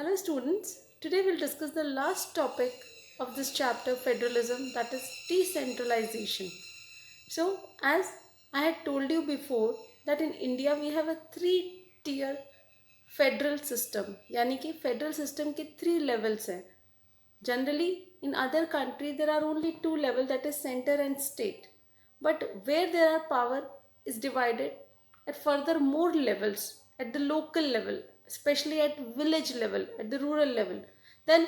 Hello students, today we'll discuss the last topic of this chapter, federalism, that is decentralization. So as I had told you before that in India we have a three-tier federal system, यानी कि federal system के three levels हैं. Generally in other countries there are only two levels, that is center and state. But where there are power is divided at further more levels, at the local level, especially at village level, at the rural level. Then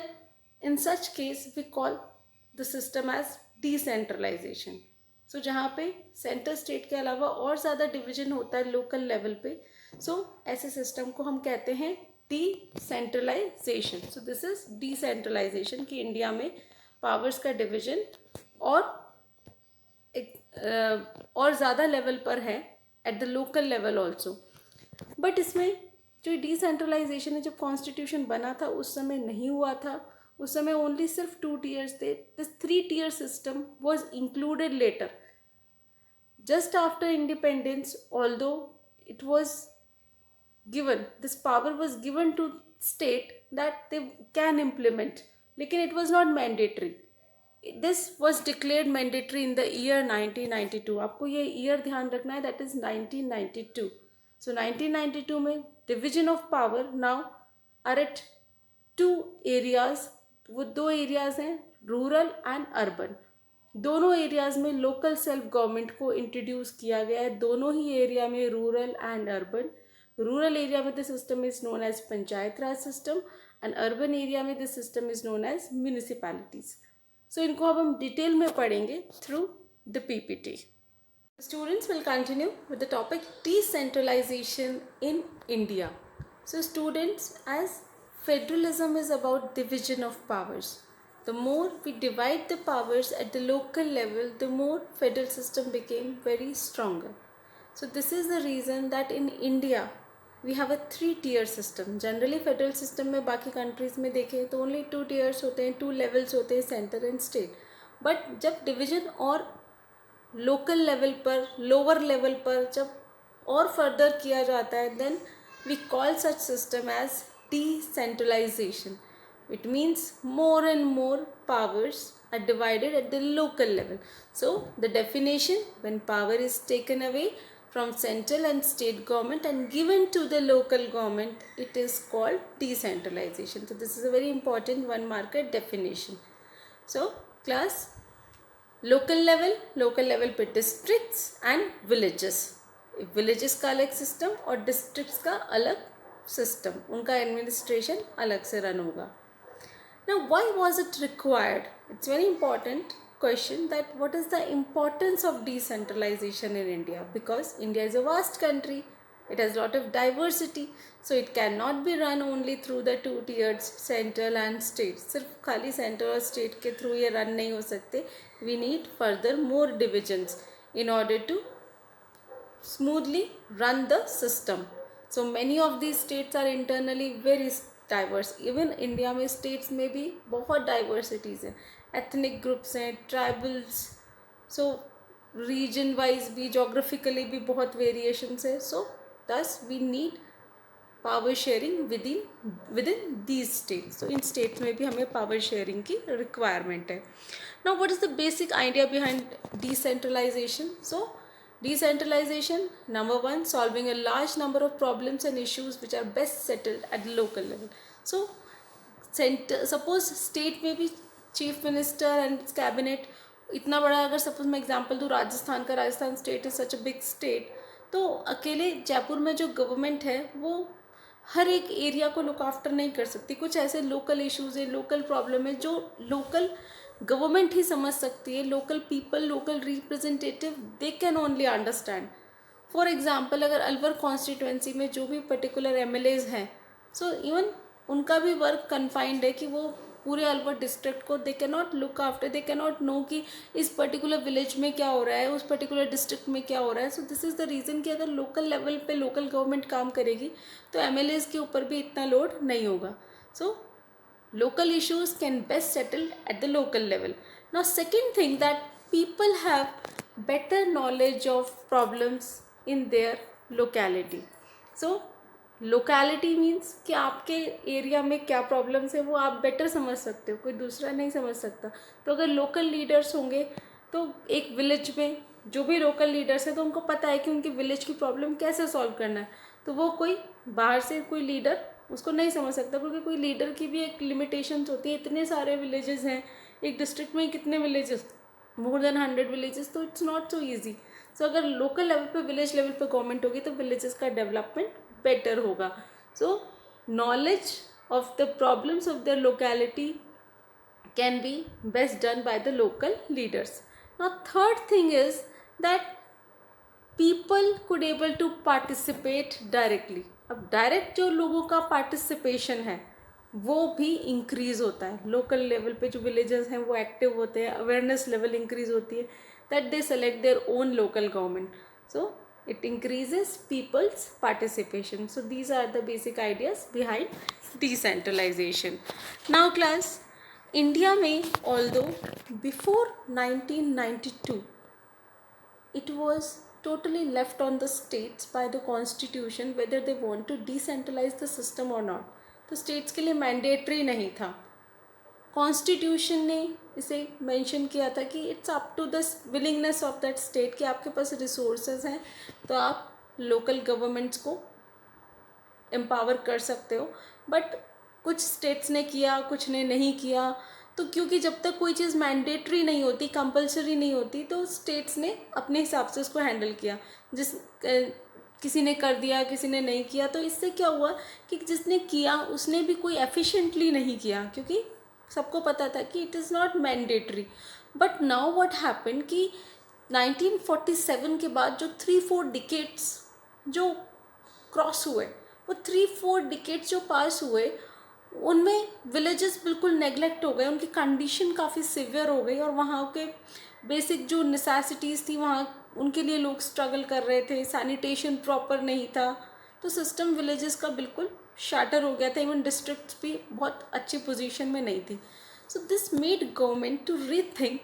in such case we call the system as decentralization. So जहाँ पे centre state के अलावा और ज़्यादा division होता है local level पे, सो ऐसे सिस्टम को हम कहते हैं decentralization. So this is decentralization कि इंडिया में पावर्स का डिवीजन और ज़्यादा लेवल पर है at the local level also. But इसमें जो डिसेंट्रलाइजेशन है, जब कॉन्स्टिट्यूशन बना था उस समय नहीं हुआ था. उस समय ओनली सिर्फ 2 tiers थे. This 3-tier system was included later just after independence, although it was given, this power was given to state that they can implement, लेकिन it was not mandatory. This was declared mandatory in the year 1992. आपको ये year ध्यान रखना है, that is 1992. So 1992 में division of power now are at 2 areas. वो 2 areas हैं, rural and urban. दोनों एरियाज़ में लोकल सेल्फ गवर्नमेंट को इंट्रोड्यूस किया गया है. दोनों ही एरिया में rural and urban. Rural area में the system is known as panchayat raj system and urban area में the system is known as municipalities. So इनको अब हम डिटेल में पढ़ेंगे through the PPT. Students will continue with the topic decentralization in India. So students, as federalism is about division of powers. The more we divide the powers at the local level, the more federal system became very stronger. So this is the reason that in India we have a 3-tier system. Generally federal system में बाकी countries में देखें तो only 2 tiers होते हैं, 2 levels होते हैं, center and state. But जब division और local level पर, lower level पर जब और further किया जाता है, then we call such system as decentralization. It means more and more powers are divided at the local level. So the definition, when power is taken away from central and state government and given to the local government, it is called decentralization. So this is a very important one-marker definition. So class, local level पे districts and villages. villages का अलग system और districts का अलग system, उनका administration अलग से run होगा. Now, why was it required? It's very important question that what is the importance of decentralization in India? Because India is a vast country, it has a lot of diversity, so it cannot be run only through the 2 tiers, central and state. सिर्फ खाली central और state के through ये run नहीं हो सकते. We need further more divisions in order to smoothly run the system. So many of these states are internally very diverse. Even India में states में भी बहुत डाइवर्सिटीज़ हैं, एथनिक ग्रुप्स हैं, ट्राइबल्स. सो रीजन वाइज भी, geographically भी बहुत variations है. So thus we need power sharing with in these states. तो इन स्टेट्स में भी हमें पावर शेयरिंग की रिक्वायरमेंट है. Now what is the basic idea behind decentralization? So decentralization, number 1, solving a large number of problems and issues which are best settled at the local level. So suppose state में भी chief minister and cabinet इतना बड़ा, अगर suppose मैं example दूँ राजस्थान का, Rajasthan state is such a big state, तो अकेले जयपुर में जो गवर्नमेंट है वो हर एक एरिया को लुक आफ्टर नहीं कर सकती. कुछ ऐसे लोकल इश्यूज़ है, लोकल प्रॉब्लम है जो लोकल गवर्नमेंट ही समझ सकती है. Local people, local representative, they can only understand. For example, अगर अलवर कॉन्स्टिट्यूंसी में जो भी पर्टिकुलर एमएलएज हैं, सो इवन उनका भी वर्क कन्फाइंड है कि वो पूरे अलवर डिस्ट्रिक्ट को they can not look after, they can not know कि इस पर्टिकुलर विलेज में क्या हो रहा है, उस पर्टिकुलर डिस्ट्रिक्ट में क्या हो रहा है. सो दिस इज़ द रीज़न कि अगर लोकल लेवल पे लोकल गवर्नमेंट काम करेगी तो एमएलएज के ऊपर भी इतना लोड नहीं होगा. सो local issues can best settled at the local level. Now second thing, that people have better knowledge of problems in their locality. So locality means कि आपके एरिया में क्या प्रॉब्लम्स है वो आप बेटर समझ सकते हो, कोई दूसरा नहीं समझ सकता। तो अगर लोकल लीडर्स होंगे तो एक विलेज में जो भी लोकल लीडर्स हैं तो उनको पता है कि उनकी विलेज की प्रॉब्लम कैसे सॉल्व करना है। तो वो कोई बाहर से कोई लीडर उसको नहीं समझ सकता, क्योंकि कोई लीडर की भी एक लिमिटेशंस होती है। इतने सारे विलेजेस हैं एक डिस्ट्रिक्ट में, कितने विलेजेस, मोर देन 100 विलेजेस, तो इट्स नॉट सो ईजी। सो अगर लोकल लेवल पे विलेज लेवल पे गवर्नमेंट होगी तो विलेजेस का डेवलपमेंट बेटर होगा। सो knowledge of the problems of the locality can be best done by the local leaders. Now third thing is that people could able to participate directly. अब direct जो लोगों का participation है वो भी increase होता है। लोकल लेवल पे जो विलेजेस हैं वो एक्टिव होते हैं, अवेयरनेस लेवल इंक्रीज होती है, that they select their own local government, so it increases people's participation. So these are the basic ideas behind decentralization. Now class, India में although before 1992 it was totally left on the states by the constitution whether they want to decentralize the system or not. तो states के लिए mandatory नहीं था। Constitution ने इसे mention किया था कि it's up to the willingness of that state, कि आपके पास रिसोर्सेज हैं तो आप लोकल गवर्नमेंट्स को एम्पावर कर सकते हो। बट कुछ स्टेट्स ने किया, कुछ ने नहीं किया। तो क्योंकि जब तक कोई चीज़ मैंडेटरी नहीं होती, कंपलसरी नहीं होती, तो स्टेट्स ने अपने हिसाब से उसको हैंडल किया। किसी ने कर दिया, किसी ने नहीं किया। तो इससे क्या हुआ कि जिसने किया उसने भी कोई एफिशिएंटली नहीं किया, क्योंकि सबको पता था कि it is not mandatory. But now what happen कि 1947 के बाद जो 3-4 डिकेड्स जो क्रॉस हुए, वो 3-4 डिकेड्स जो पास हुए, उनमें विलेजेस बिल्कुल नेग्लेक्ट हो गए, उनकी कंडीशन काफ़ी सिवियर हो गई और वहाँ के बेसिक जो नेसेसिटीज़ थी वहाँ उनके लिए लोग स्ट्रगल कर रहे थे। सैनिटेशन प्रॉपर नहीं था, तो सिस्टम विलेजेस का बिल्कुल शैटर हो गया था। इवन डिस्ट्रिक्ट्स भी बहुत अच्छी पोजीशन में नहीं थी। So this made government to rethink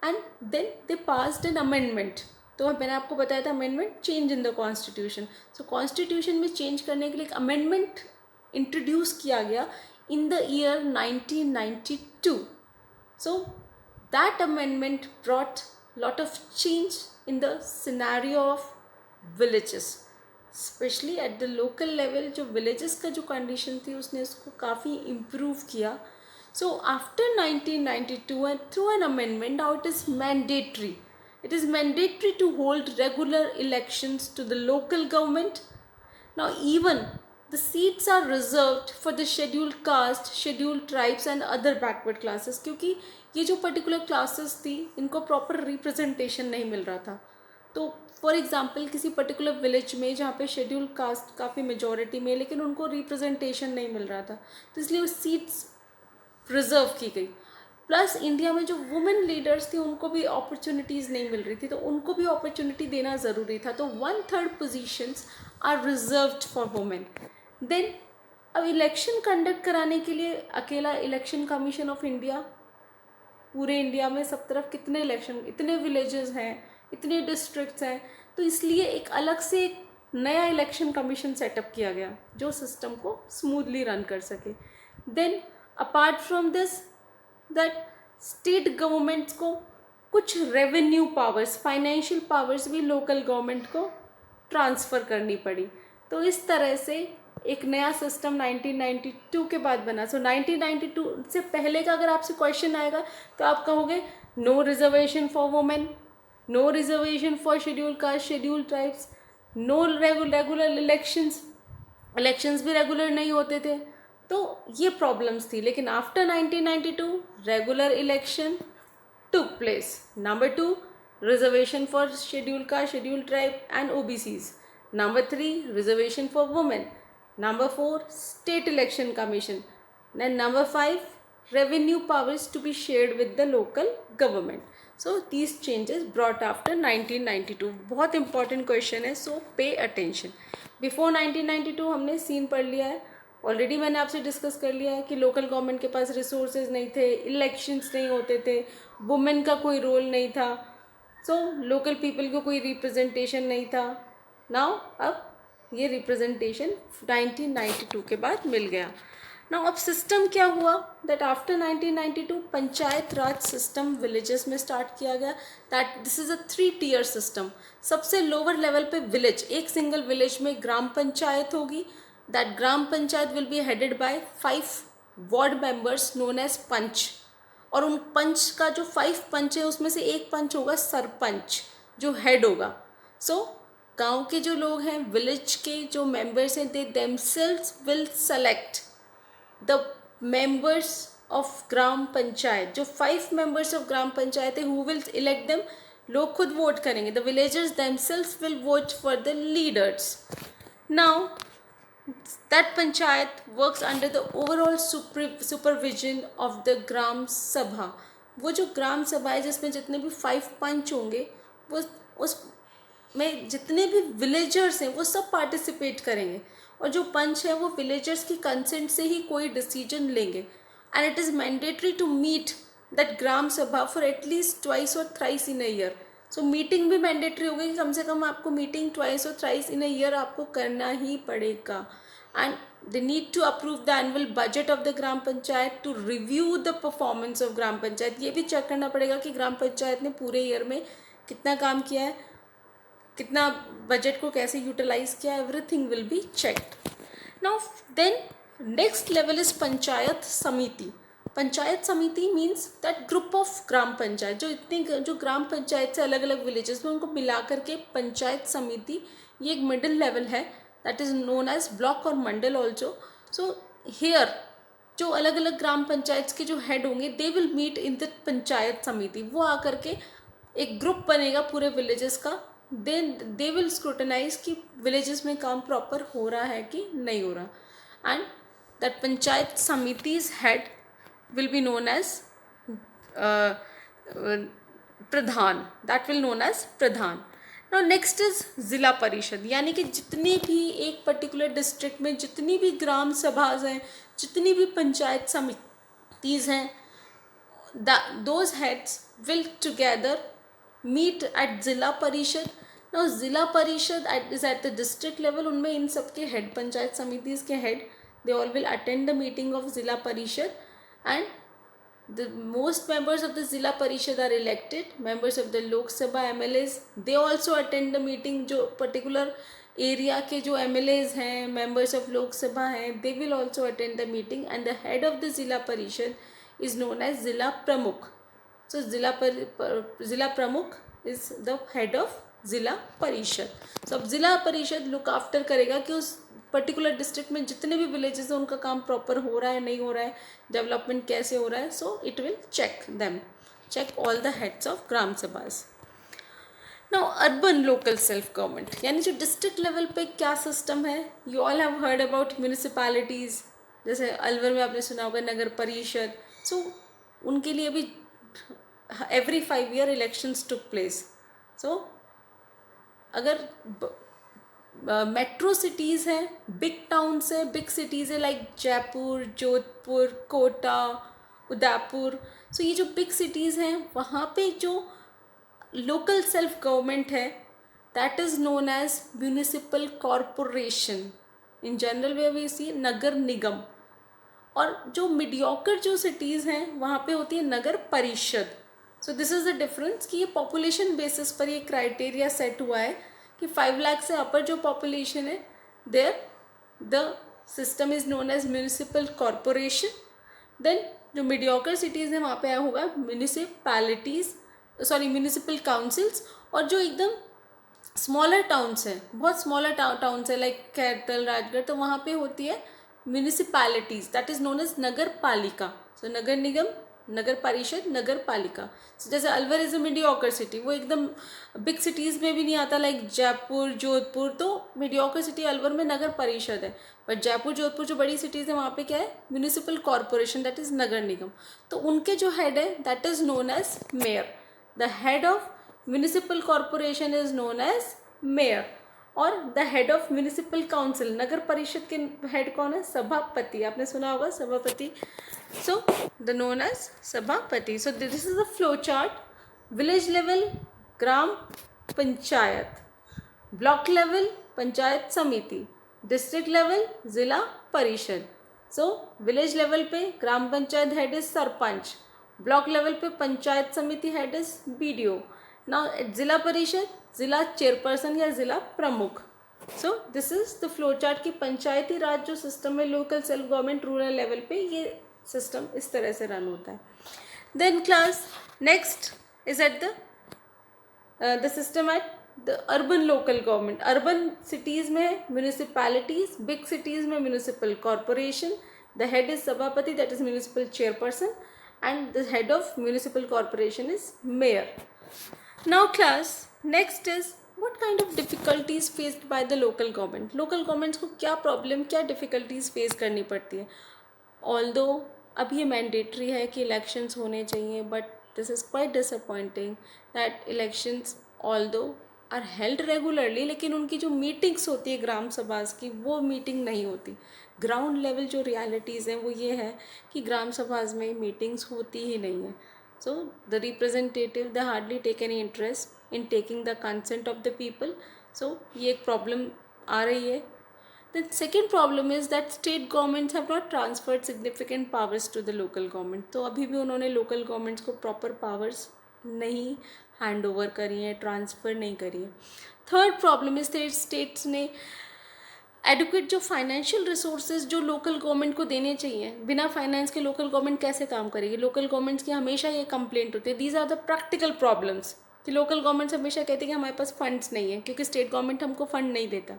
and then they passed an amendment. तो मैंने आपको बताया था amendment, change in the constitution. So constitution में चेंज करने के लिए एक अमेंडमेंट इंट्रोड्यूस किया गया in the year 1992. So that amendment brought lot of change in the scenario of villages, especially at the local level। जो villages का जो condition थी उसने उसको काफ़ी improve किया। So after 1992 and through an amendment, now it is mandatory. It is mandatory to hold regular elections to the local government. Now even the seats are reserved for the scheduled caste, scheduled tribes and other backward classes, क्योंकि ये जो particular classes थी इनको proper representation नहीं मिल रहा था। तो for example किसी पर्टिकुलर विलेज में जहाँ पे शेड्यूल्ड कास्ट काफ़ी मेजॉरिटी में, लेकिन उनको रिप्रेजेंटेशन नहीं मिल रहा था, तो इसलिए वो सीट्स रिजर्व की गई। प्लस इंडिया में जो वुमेन लीडर्स थी उनको भी अपॉर्चुनिटीज़ नहीं मिल रही थी, तो उनको भी अपॉर्चुनिटी देना ज़रूरी था। तो 1/3 positions are reserved for women. Then अब इलेक्शन कंडक्ट कराने के लिए अकेला इलेक्शन कमीशन ऑफ इंडिया, पूरे इंडिया में सब तरफ कितने इलेक्शन, इतने विलेजेस हैं, इतने डिस्ट्रिक्ट्स हैं, तो इसलिए एक अलग से एक नया इलेक्शन कमीशन सेटअप किया गया जो सिस्टम को स्मूथली रन कर सके। Then apart from this, that state governments को कुछ रेवेन्यू पावर्स, फाइनेंशियल पावर्स भी लोकल गवर्नमेंट को ट्रांसफ़र करनी पड़ी। तो इस तरह से एक नया सिस्टम 1992 के बाद बना। सो 1992 से पहले का अगर आपसे क्वेश्चन आएगा तो आप कहोगे no reservation for women, no reservation for scheduled caste, scheduled tribes, no regular elections भी रेगुलर नहीं होते थे। तो ये प्रॉब्लम्स थी। लेकिन after 1992 regular election took place. Number 2, reservation for scheduled caste, scheduled tribe and OBCs. Number 3, reservation for women. Number 4, state election commission. Then number 5, revenue powers to be shared with the local government. So these changes brought after 1992. बहुत important question है, so pay attention. Before 1992 हमने scene पढ़ लिया है, already मैंने आपसे discuss कर लिया है कि लोकल गवर्नमेंट के पास रिसोर्सेज नहीं थे, इलेक्शंस नहीं होते थे, वुमेन का कोई रोल नहीं था, सो लोकल पीपल को कोई रिप्रेजेंटेशन नहीं था। नाउ अब ये रिप्रेजेंटेशन 1992 के बाद मिल गया। ना अब सिस्टम क्या हुआ, that after 1992 panchayat raj system villages में स्टार्ट किया गया। That this is a 3 tier system. सबसे लोअर लेवल पे विलेज, एक सिंगल विलेज में ग्राम पंचायत होगी। That gram panchayat will be headed by 5 ward members known as panch. और उन पंच का जो 5 पंच है उसमें से एक पंच होगा सरपंच, जो हेड होगा। सो गांव के जो लोग हैं, विलेज के जो मेंबर्स हैं, they themselves will select the members of gram panchayat. जो 5 मेंबर्स ऑफ ग्राम पंचायत है, हु विल इलेक्ट देम, लोग खुद वोट करेंगे। The villagers themselves will vote for the leaders. Now that panchayat works under the overall supervision of the ग्राम सभा। वो जो ग्राम सभा है जिसमें जितने भी 5 पंच होंगे, वो उसमें जितने भी विलेजर्स हैं वो सब पार्टिसिपेट करेंगे। और जो पंच है वो विलेजर्स की कंसेंट से ही कोई डिसीजन लेंगे। And it is mandatory to meet that gram sabha for at least twice और thrice in a year. So meeting भी मैंडेटरी होगी, कम से कम आपको मीटिंग ट्वाइस और थ्राइस इन अ ईयर आपको करना ही पड़ेगा। And they need to approve the annual budget of the gram panchayat, to review the performance of gram panchayat. ये भी चेक करना पड़ेगा कि ग्राम पंचायत ने पूरे ईयर में कितना काम किया है, कितना बजट को कैसे यूटिलाइज किया, everything will be checked. Now then next level is panchayat samiti. Panchayat samiti means that group of gram panchayat, जो ग्राम पंचायत से अलग अलग विलेजेस में उनको मिला करके पंचायत समिति, ये एक मिडिल लेवल है। That is known as block और मंडल ऑल्सो। सो हेयर जो अलग अलग ग्राम पंचायत के जो हेड होंगे, they will meet in the panchayat samiti. वो आकर के एक ग्रुप बनेगा पूरे विलेजेस का। दे विल स्क्रूटनाइज कि विलेजेस में काम प्रॉपर हो रहा है कि नहीं हो रहा। And that panchayat samiti's head will be known as Pradhan, that will known as Pradhan. Now next is zila parishad, यानी कि जितनी भी एक पर्टिकुलर डिस्ट्रिक्ट में जितनी भी ग्राम सभाज हैं, जितनी भी पंचायत समितिज हैं, those heads will together meet at zila parishad. Now zila parishad is at the district level. उनमें इन सबके हेड, पंचायत समितिज के head, they all will attend the meeting of Zilla Parishad, and the most members of the Zilla Parishad are elected. Members of the Lok Sabha MLAs, they also attend the meeting. जो particular area के जो MLAs हैं, members of Lok Sabha हैं, they will also attend the meeting, and the head of the Zilla Parishad is known as Zilla Pramukh. So Zilla Pramukh is the head of Zilla Parishad. So अब Zilla Parishad look after करेगा कि उस particular district में जितने भी villages हैं उनका काम प्रॉपर हो रहा है, नहीं हो रहा है, डेवलपमेंट कैसे हो रहा है। So it will check all the heads of gram sabhas. Now urban local self government, यानी जो डिस्ट्रिक्ट लेवल पे क्या सिस्टम है। You all have heard about municipalities, जैसे अलवर में आपने सुना होगा नगर परिषद। सो उनके लिए भी every 5 year elections took place. So अगर मेट्रो सिटीज़ हैं, बिग टाउन्स है, बिग सिटीज़ है लाइक जयपुर, जोधपुर, कोटा, उदयपुर। सो ये जो बिग सिटीज़ हैं वहाँ पे जो लोकल सेल्फ गवर्नमेंट है, that is known as municipal corporation. In general way we see nagar nigam. और जो मीडियोकर जो सिटीज़ हैं वहाँ पे होती है नगर परिषद। सो दिस इज़ द डिफरेंस कि ये पॉपुलेशन बेसिस पर ये क्राइटेरिया सेट हुआ है कि 5 लाख से अपर जो पॉपुलेशन है, there the system is known as municipal corporation. Then जो मीडियोकर सिटीज़ हैं वहाँ पे आया होगा म्यूनिसिपल काउंसिल्स। और जो एकदम स्मॉलर टाउन्स हैं, बहुत स्मॉलर टाउन्स है लाइक खैरतल, राजगढ़, तो वहाँ पे होती है municipalities, that is known as nagar palika. So nagar nigam, nagar parishad, nagar palika. जैसे Alwar is a mediocre city, वो एकदम बिग सिटीज़ में भी नहीं आता लाइक जयपुर, जोधपुर। तो मीडियोकर सिटी अलवर में नगर परिषद है, बट जयपुर, जोधपुर जो बड़ी सिटीज़ है वहाँ पे क्या है, municipal corporation, that is nagar nigam. तो उनके जो हेड है that is known as mayor. The head of municipal corporation is known as mayor. और the head of municipal council, nagar parishad के हेड कौन है, सभापति। आपने सुना होगा सभापति। So the known as sabhapati. So this is the flow chart. Village level gram panchayat, block level panchayat samiti, district level zila parishad. So village level पे gram panchayat head is sarpanch, block level पे पंचायत समिति हेड इज BDO. नाउ ज़िला परिषद ज़िला चेयरपर्सन या zila pramukh. So this is the flow chart कि पंचायती राज जो system है local self government rural level पे ये सिस्टम इस तरह से रन होता है. Then class next is at the system at the urban local government. Urban cities में म्यूनिसिपैलिटीज़, बिग सिटीज़ में municipal corporation. The head is sabhapati that is municipal chairperson and the head of municipal corporation is mayor. Now class next is what kind of difficulties faced by the local government. Local governments को क्या problem, क्या difficulties face करनी पड़ती है. Although अब ये mandatory है कि elections होने चाहिए, but this is quite disappointing that elections although are held regularly, लेकिन उनकी जो meetings होती है ग्राम सभा की वो meeting नहीं होती. ग्राउंड लेवल जो रियलिटीज़ हैं वो ये है कि ग्राम सभाज में मीटिंग्स होती ही नहीं है. So the representative they hardly take any interest in taking the consent of the people. So ये एक प्रॉब्लम आ रही है. The second problem is that state governments have not transferred significant powers to the local government. तो अभी भी उन्होंने local governments को प्रॉपर पावर्स नहीं हैंड ओवर करी हैं, ट्रांसफ़र नहीं करी है. थर्ड प्रॉब्लम इज स्टेट्स ने एडुकेट जो फाइनेंशियल रिसोर्सेज जो लोकल गवर्नमेंट को देने चाहिए, बिना फाइनेंस के लोकल गवर्नमेंट कैसे काम करेगी. लोकल गवर्नमेंट्स की हमेशा ये कंप्लेंट होती है. These are the practical problems कि लोकल गवर्नमेंट्स हमेशा कहते हैं कि हमारे पास फंड्स नहीं है क्योंकि स्टेट गवर्नमेंट हमको फंड नहीं देता.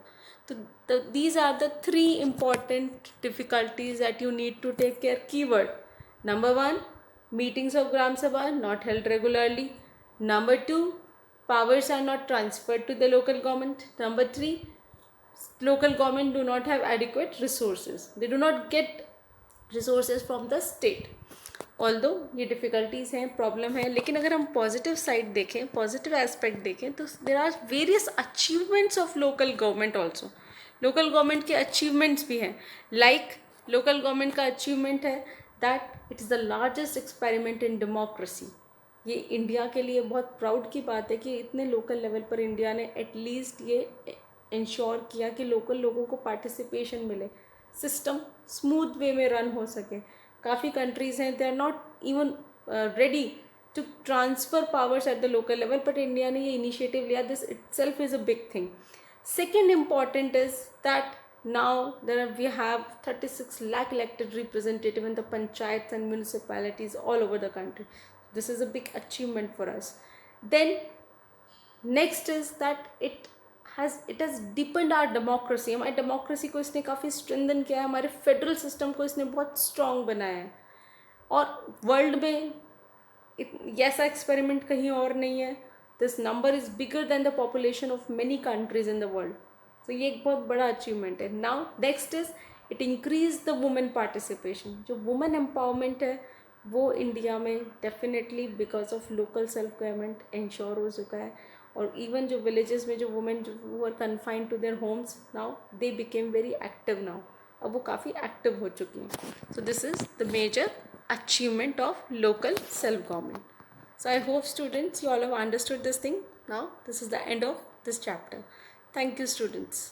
तो these are the 3 important difficulties that you need to take care. Keyword number 1 meetings of gram sabha not held regularly. Number 2 powers are not transferred to the local government. Number 3 local government do not have adequate resources. They do not get resources from the state. Although ये difficulties हैं, problem है, लेकिन अगर हम positive side देखें, positive aspect देखें तो there are various achievements of local government also. Local government के achievements भी हैं. Like local government का achievement है that it is the largest experiment in democracy. ये इंडिया के लिए बहुत प्राउड की बात है कि इतने लोकल लेवल पर इंडिया ने एटलीस्ट ये इंश्योर किया कि लोकल लोगों को पार्टिसिपेशन मिले, सिस्टम स्मूथ वे में रन हो सके. काफ़ी कंट्रीज़ हैं they are not even ready to transfer powers at the local level, but India ने ये इनिशिएटिव लिया. This itself is a big thing. Second important is that now we have 36 lakh elected representative in the panchayats and municipalities all over the country. This is a big achievement for us. Then next is that it has deepened our democracy. हमारी democracy को इसने काफ़ी strengthen किया है, हमारे federal system को इसने बहुत स्ट्रॉन्ग बनाया है. और वर्ल्ड में ऐसा एक्सपेरिमेंट कहीं और नहीं है. This number is bigger than the population of many countries in the world. तो ये एक बहुत बड़ा अचीवमेंट है. Now next is it increase the women participation. जो वुमेन एम्पावरमेंट है वो इंडिया में definitely because of local self government ensure हो चुका है. और इवन जो विलेजेस में जो वुमेन जो are confined to their homes, now they became very active now. अब वो काफ़ी एक्टिव हो चुकी हैं. So this is the major achievement of local self-government. So I hope students you all have understood this thing. Now this is the end of this chapter. Thank you students.